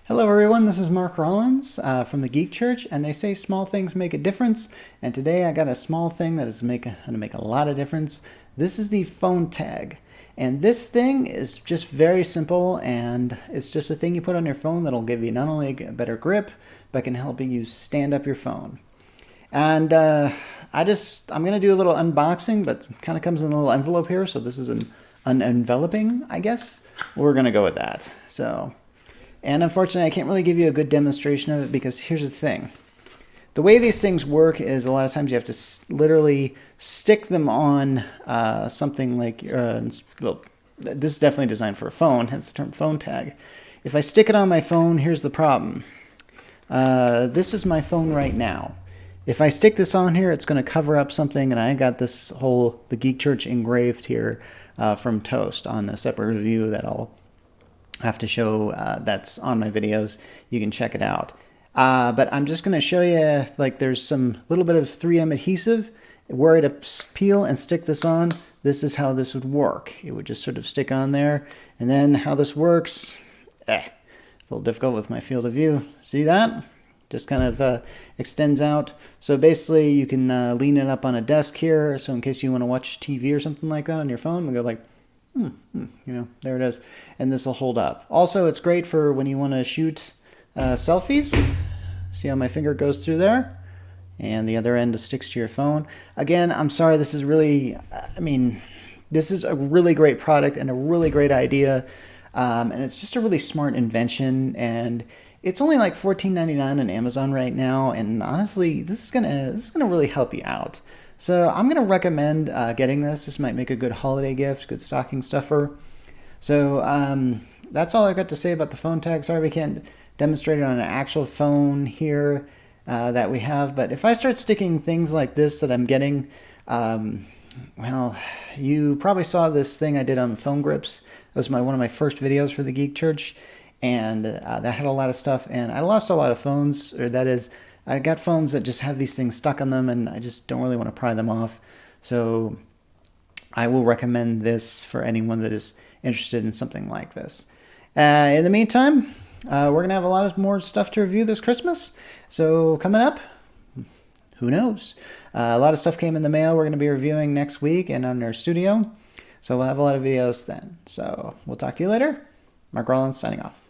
Hello everyone, this is Mark Rollins from the Geek Church, and they say small things make a difference, and today I got a small thing that is going to make a lot of difference. This is the Phonetag, and this thing is just very simple, and it's just a thing you put on your phone that'll give you not only a better grip, but can help you stand up your phone. And I'm going to do a little unboxing, but it kind of comes in a little envelope here, so this is an unenveloping, I guess. We're going to go with that. And unfortunately, I can't really give you a good demonstration of it because here's the thing. The way these things work is a lot of times you have to literally stick them on something like, well, this is definitely designed for a phone, hence the term Phonetag. If I stick it on my phone, here's the problem. This is my phone right now. If I stick this on here, it's going to cover up something, and I got this whole The Geek Church engraved here from Toast on a separate review that I'll have to show that's on my videos. You can check it out. But I'm just going to show you, like, there's some little bit of 3M adhesive. Were I to peel and stick this on, this is how this would work. It would just sort of stick on there. And then how this works, it's a little difficult with my field of view. See that? Just kind of extends out. So basically you can lean it up on a desk here. So in case you want to watch TV or something like that on your phone, go like, there it is. And this will hold up. Also, it's great for when you want to shoot selfies. See how my finger goes through there? And the other end sticks to your phone. Again, I'm sorry, this is really, this is a really great product and a really great idea. And it's just a really smart invention. And it's only like $14.99 on Amazon right now. And honestly, this is gonna really help you out. So I'm going to recommend getting this. This might make a good holiday gift, good stocking stuffer. So that's all I've got to say about the Phonetag. Sorry we can't demonstrate it on an actual phone here that we have. But if I start sticking things like this that I'm getting, well, you probably saw this thing I did on phone grips. It was one of my first videos for the Geek Church. And that had a lot of stuff. And I lost a lot of phones, or that is, I got phones that just have these things stuck on them, and I just don't really want to pry them off. So I will recommend this for anyone that is interested in something like this. In the meantime, we're going to have a lot of more stuff to review this Christmas. So coming up, who knows? A lot of stuff came in the mail we're going to be reviewing next week and on our studio. So we'll have a lot of videos then. So we'll talk to you later. Mark Rollins signing off.